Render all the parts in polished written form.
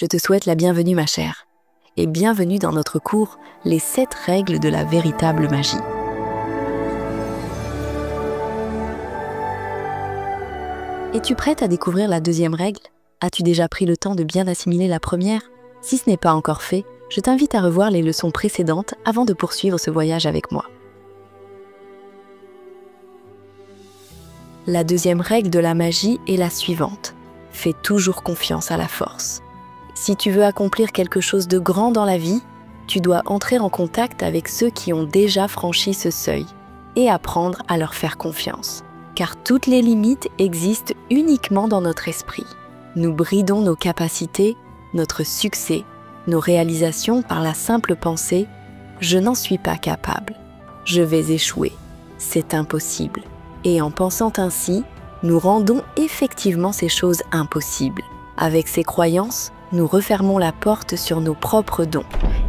Je te souhaite la bienvenue ma chère, et bienvenue dans notre cours « Les 7 règles de la véritable magie ». Es-tu prête à découvrir la deuxième règle? As-tu déjà pris le temps de bien assimiler la première? Si ce n'est pas encore fait, je t'invite à revoir les leçons précédentes avant de poursuivre ce voyage avec moi. La deuxième règle de la magie est la suivante. Fais toujours confiance à la force. Si tu veux accomplir quelque chose de grand dans la vie, tu dois entrer en contact avec ceux qui ont déjà franchi ce seuil et apprendre à leur faire confiance. Car toutes les limites existent uniquement dans notre esprit. Nous bridons nos capacités, notre succès, nos réalisations par la simple pensée « je n'en suis pas capable, je vais échouer, c'est impossible ». Et en pensant ainsi, nous rendons effectivement ces choses impossibles. Avec ces croyances, nous refermons la porte sur nos propres dons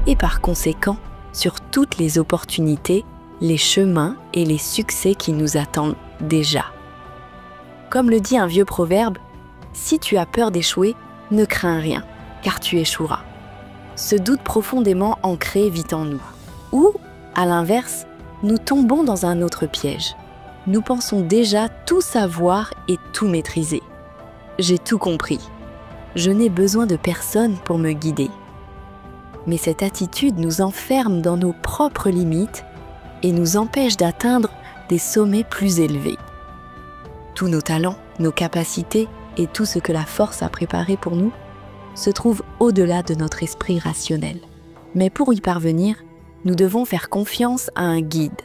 et par conséquent, sur toutes les opportunités, les chemins et les succès qui nous attendent déjà. Comme le dit un vieux proverbe, « Si tu as peur d'échouer, ne crains rien, car tu échoueras ». Ce doute profondément ancré vit en nous. Ou, à l'inverse, nous tombons dans un autre piège. Nous pensons déjà tout savoir et tout maîtriser. J'ai tout compris. Je n'ai besoin de personne pour me guider. Mais cette attitude nous enferme dans nos propres limites et nous empêche d'atteindre des sommets plus élevés. Tous nos talents, nos capacités et tout ce que la force a préparé pour nous se trouvent au-delà de notre esprit rationnel. Mais pour y parvenir, nous devons faire confiance à un guide,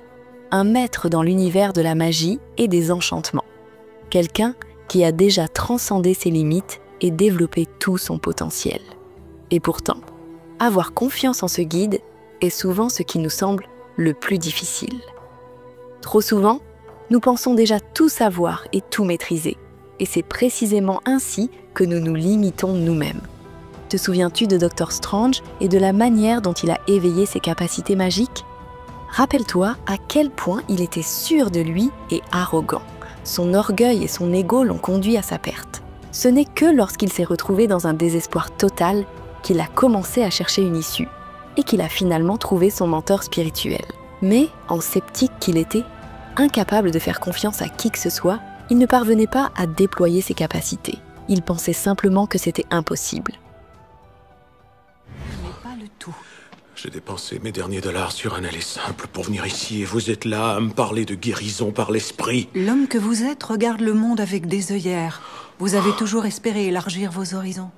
un maître dans l'univers de la magie et des enchantements. Quelqu'un qui a déjà transcendé ses limites et développé tout son potentiel. Et pourtant, avoir confiance en ce guide est souvent ce qui nous semble le plus difficile. Trop souvent, nous pensons déjà tout savoir et tout maîtriser. Et c'est précisément ainsi que nous nous limitons nous-mêmes. Te souviens-tu de Dr Strange et de la manière dont il a éveillé ses capacités magiques? Rappelle-toi à quel point il était sûr de lui et arrogant. Son orgueil et son ego l'ont conduit à sa perte. Ce n'est que lorsqu'il s'est retrouvé dans un désespoir total qu'il a commencé à chercher une issue et qu'il a finalement trouvé son mentor spirituel. Mais, en sceptique qu'il était, incapable de faire confiance à qui que ce soit, il ne parvenait pas à déployer ses capacités. Il pensait simplement que c'était impossible. J'ai dépensé mes derniers dollars sur un aller simple pour venir ici et vous êtes là à me parler de guérison par l'esprit. L'homme que vous êtes regarde le monde avec des œillères. Vous avez toujours espéré élargir vos horizons.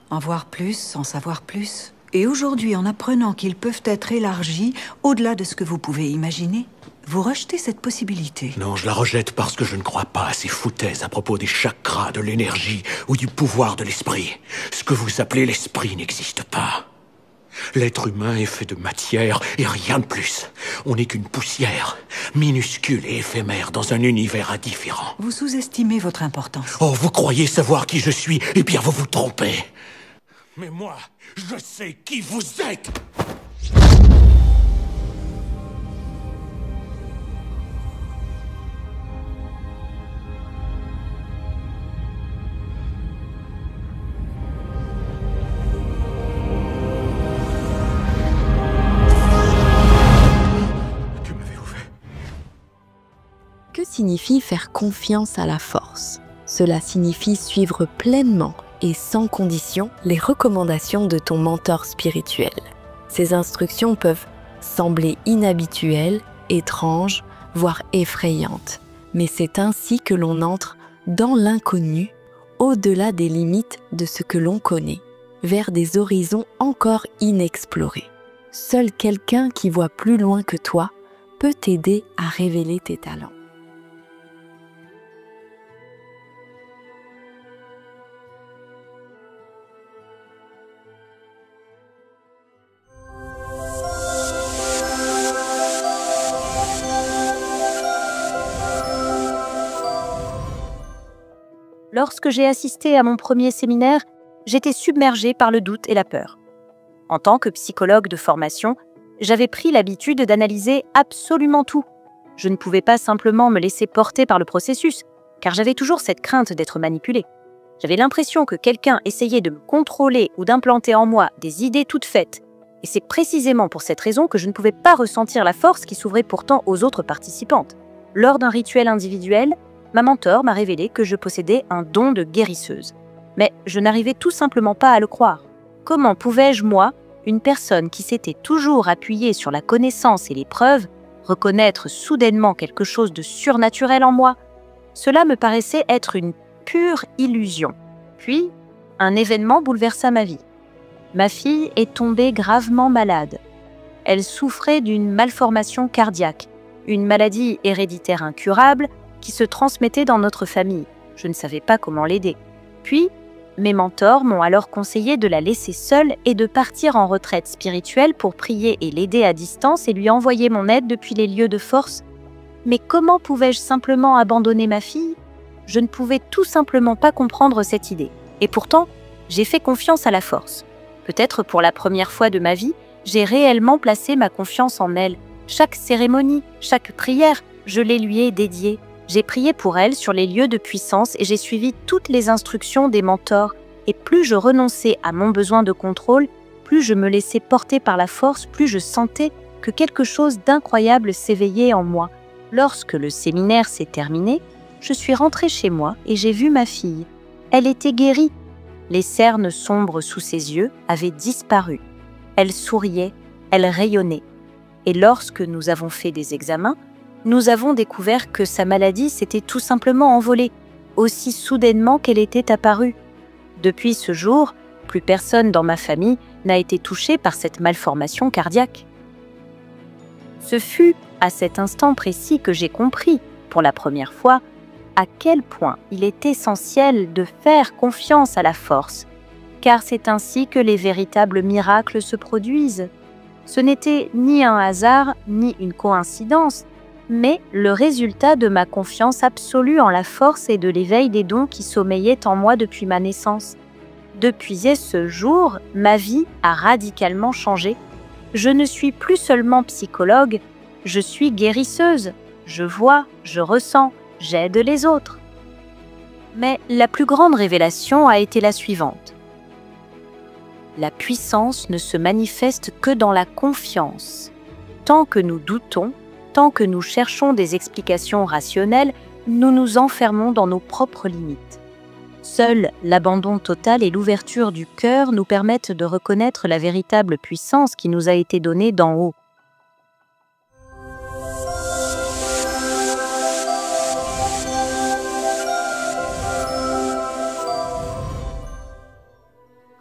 En voir plus, en savoir plus. Et aujourd'hui, en apprenant qu'ils peuvent être élargis au-delà de ce que vous pouvez imaginer, vous rejetez cette possibilité. Non, je la rejette parce que je ne crois pas à ces foutaises à propos des chakras, de l'énergie ou du pouvoir de l'esprit. Ce que vous appelez l'esprit n'existe pas. L'être humain est fait de matière et rien de plus. On n'est qu'une poussière, minuscule et éphémère dans un univers indifférent. Vous sous-estimez votre importance. Oh, vous croyez savoir qui je suis, eh bien vous vous trompez. Mais moi, je sais qui vous êtes. Que signifie faire confiance à la force? Cela signifie suivre pleinement et sans condition les recommandations de ton mentor spirituel. Ces instructions peuvent sembler inhabituelles, étranges, voire effrayantes. Mais c'est ainsi que l'on entre dans l'inconnu, au-delà des limites de ce que l'on connaît, vers des horizons encore inexplorés. Seul quelqu'un qui voit plus loin que toi peut t'aider à révéler tes talents. Lorsque j'ai assisté à mon premier séminaire, j'étais submergée par le doute et la peur. En tant que psychologue de formation, j'avais pris l'habitude d'analyser absolument tout. Je ne pouvais pas simplement me laisser porter par le processus, car j'avais toujours cette crainte d'être manipulée. J'avais l'impression que quelqu'un essayait de me contrôler ou d'implanter en moi des idées toutes faites. Et c'est précisément pour cette raison que je ne pouvais pas ressentir la force qui s'ouvrait pourtant aux autres participantes. Lors d'un rituel individuel, ma mentor m'a révélé que je possédais un don de guérisseuse. Mais je n'arrivais tout simplement pas à le croire. Comment pouvais-je, moi, une personne qui s'était toujours appuyée sur la connaissance et les preuves, reconnaître soudainement quelque chose de surnaturel en moi? Cela me paraissait être une pure illusion. Puis, un événement bouleversa ma vie. Ma fille est tombée gravement malade. Elle souffrait d'une malformation cardiaque, une maladie héréditaire incurable qui se transmettait dans notre famille. Je ne savais pas comment l'aider. Puis, mes mentors m'ont alors conseillé de la laisser seule et de partir en retraite spirituelle pour prier et l'aider à distance et lui envoyer mon aide depuis les lieux de force. Mais comment pouvais-je simplement abandonner ma fille? Je ne pouvais tout simplement pas comprendre cette idée. Et pourtant, j'ai fait confiance à la force. Peut-être pour la première fois de ma vie, j'ai réellement placé ma confiance en elle. Chaque cérémonie, chaque prière, je les lui ai dédiée. J'ai prié pour elle sur les lieux de puissance et j'ai suivi toutes les instructions des mentors. Et plus je renonçais à mon besoin de contrôle, plus je me laissais porter par la force, plus je sentais que quelque chose d'incroyable s'éveillait en moi. Lorsque le séminaire s'est terminé, je suis rentrée chez moi et j'ai vu ma fille. Elle était guérie. Les cernes sombres sous ses yeux avaient disparu. Elle souriait, elle rayonnait. Et lorsque nous avons fait des examens, nous avons découvert que sa maladie s'était tout simplement envolée, aussi soudainement qu'elle était apparue. Depuis ce jour, plus personne dans ma famille n'a été touché par cette malformation cardiaque. Ce fut à cet instant précis que j'ai compris, pour la première fois, à quel point il est essentiel de faire confiance à la force, car c'est ainsi que les véritables miracles se produisent. Ce n'était ni un hasard, ni une coïncidence, mais le résultat de ma confiance absolue en la force et de l'éveil des dons qui sommeillaient en moi depuis ma naissance. Depuis ce jour, ma vie a radicalement changé. Je ne suis plus seulement psychologue, je suis guérisseuse. Je vois, je ressens, j'aide les autres. Mais la plus grande révélation a été la suivante. La puissance ne se manifeste que dans la confiance. Tant que nous doutons, tant que nous cherchons des explications rationnelles, nous nous enfermons dans nos propres limites. Seul l'abandon total et l'ouverture du cœur nous permettent de reconnaître la véritable puissance qui nous a été donnée d'en haut.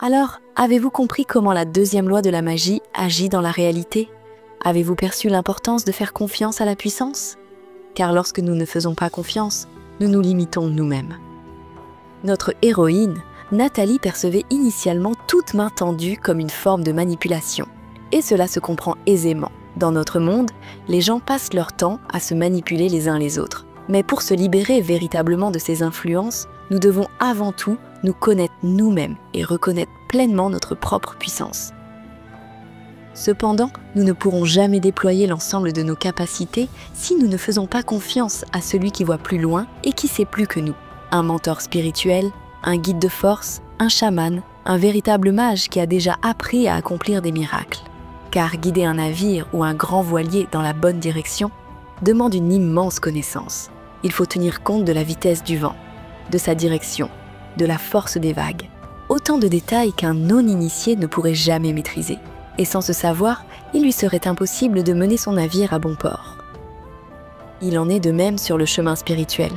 Alors, avez-vous compris comment la deuxième loi de la magie agit dans la réalité? Avez-vous perçu l'importance de faire confiance à la puissance? Car lorsque nous ne faisons pas confiance, nous nous limitons nous-mêmes. Notre héroïne, Nathalie, percevait initialement toute main tendue comme une forme de manipulation. Et cela se comprend aisément. Dans notre monde, les gens passent leur temps à se manipuler les uns les autres. Mais pour se libérer véritablement de ces influences, nous devons avant tout nous connaître nous-mêmes et reconnaître pleinement notre propre puissance. Cependant, nous ne pourrons jamais déployer l'ensemble de nos capacités si nous ne faisons pas confiance à celui qui voit plus loin et qui sait plus que nous. Un mentor spirituel, un guide de force, un chaman, un véritable mage qui a déjà appris à accomplir des miracles. Car guider un navire ou un grand voilier dans la bonne direction demande une immense connaissance. Il faut tenir compte de la vitesse du vent, de sa direction, de la force des vagues. Autant de détails qu'un non-initié ne pourrait jamais maîtriser. Et sans ce savoir, il lui serait impossible de mener son navire à bon port. Il en est de même sur le chemin spirituel.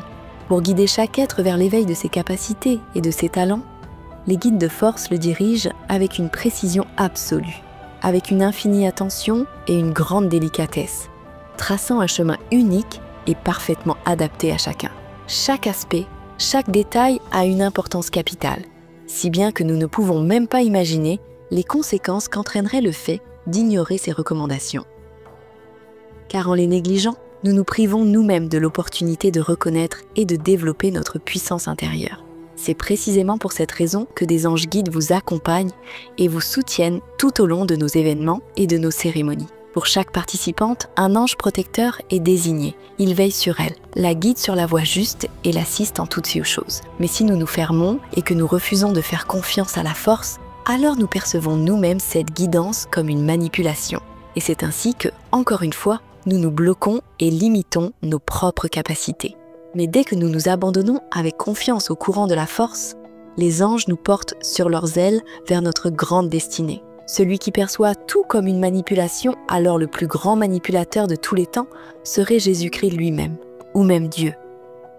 Pour guider chaque être vers l'éveil de ses capacités et de ses talents, les guides de force le dirigent avec une précision absolue, avec une infinie attention et une grande délicatesse, traçant un chemin unique et parfaitement adapté à chacun. Chaque aspect, chaque détail a une importance capitale, si bien que nous ne pouvons même pas imaginer les conséquences qu'entraînerait le fait d'ignorer ces recommandations. Car en les négligeant, nous nous privons nous-mêmes de l'opportunité de reconnaître et de développer notre puissance intérieure. C'est précisément pour cette raison que des anges guides vous accompagnent et vous soutiennent tout au long de nos événements et de nos cérémonies. Pour chaque participante, un ange protecteur est désigné. Il veille sur elle, la guide sur la voie juste et l'assiste en toutes choses. Mais si nous nous fermons et que nous refusons de faire confiance à la force, alors nous percevons nous-mêmes cette guidance comme une manipulation. Et c'est ainsi que, encore une fois, nous nous bloquons et limitons nos propres capacités. Mais dès que nous nous abandonnons avec confiance au courant de la force, les anges nous portent sur leurs ailes vers notre grande destinée. Celui qui perçoit tout comme une manipulation, alors le plus grand manipulateur de tous les temps, serait Jésus-Christ lui-même, ou même Dieu.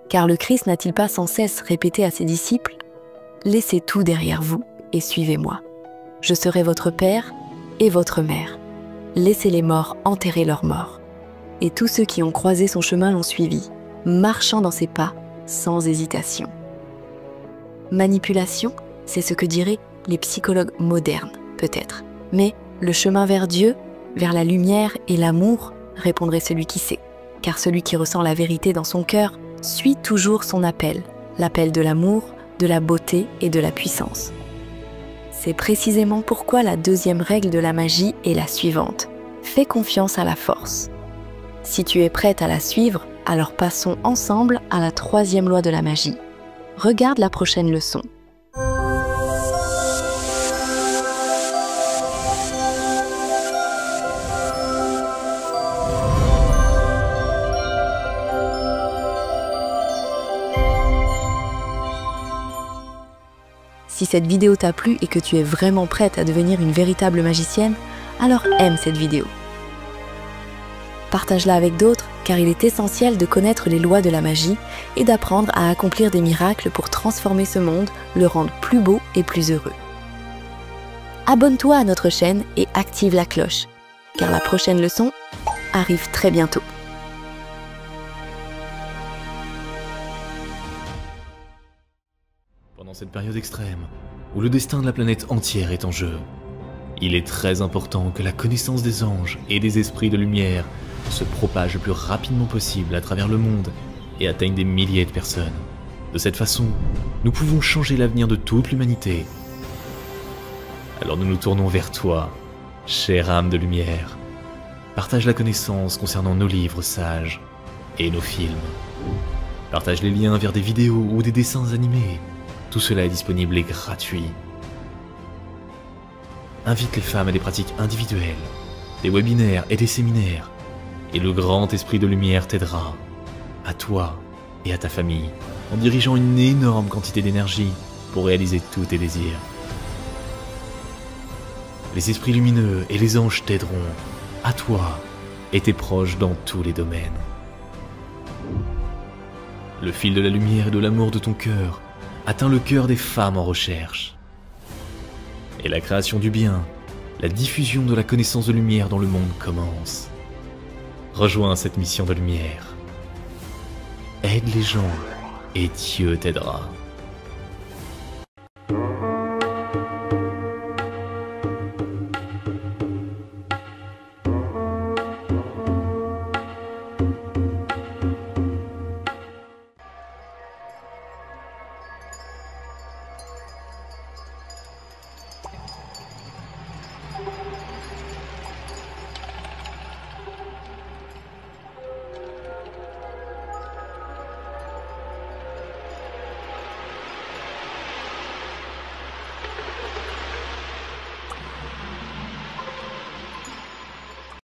Car le Christ n'a-t-il pas sans cesse répété à ses disciples « Laissez tout derrière vous et suivez-moi. Je serai votre Père et votre Mère. Laissez les morts enterrer leurs morts. » Et tous ceux qui ont croisé son chemin l'ont suivi, marchant dans ses pas, sans hésitation. Manipulation, c'est ce que diraient les psychologues modernes, peut-être. Mais le chemin vers Dieu, vers la lumière et l'amour, répondrait celui qui sait. Car celui qui ressent la vérité dans son cœur suit toujours son appel, l'appel de l'amour, de la beauté et de la puissance. C'est précisément pourquoi la deuxième règle de la magie est la suivante. Fais confiance à la force. Si tu es prête à la suivre, alors passons ensemble à la troisième loi de la magie. Regarde la prochaine leçon. Si cette vidéo t'a plu et que tu es vraiment prête à devenir une véritable magicienne, alors aime cette vidéo. Partage-la avec d'autres, car il est essentiel de connaître les lois de la magie et d'apprendre à accomplir des miracles pour transformer ce monde, le rendre plus beau et plus heureux. Abonne-toi à notre chaîne et active la cloche, car la prochaine leçon arrive très bientôt. Pendant cette période extrême, où le destin de la planète entière est en jeu, il est très important que la connaissance des anges et des esprits de lumière se propage le plus rapidement possible à travers le monde et atteigne des milliers de personnes. De cette façon, nous pouvons changer l'avenir de toute l'humanité. Alors nous nous tournons vers toi, chère âme de lumière. Partage la connaissance concernant nos livres sages et nos films. Partage les liens vers des vidéos ou des dessins animés. Tout cela est disponible et gratuit. Invite les femmes à des pratiques individuelles, des webinaires et des séminaires. Et le grand esprit de lumière t'aidera, à toi et à ta famille, en dirigeant une énorme quantité d'énergie pour réaliser tous tes désirs. Les esprits lumineux et les anges t'aideront, à toi et tes proches dans tous les domaines. Le fil de la lumière et de l'amour de ton cœur atteint le cœur des femmes en recherche. Et la création du bien, la diffusion de la connaissance de lumière dans le monde commence. Rejoins cette mission de lumière. Aide les gens et Dieu t'aidera.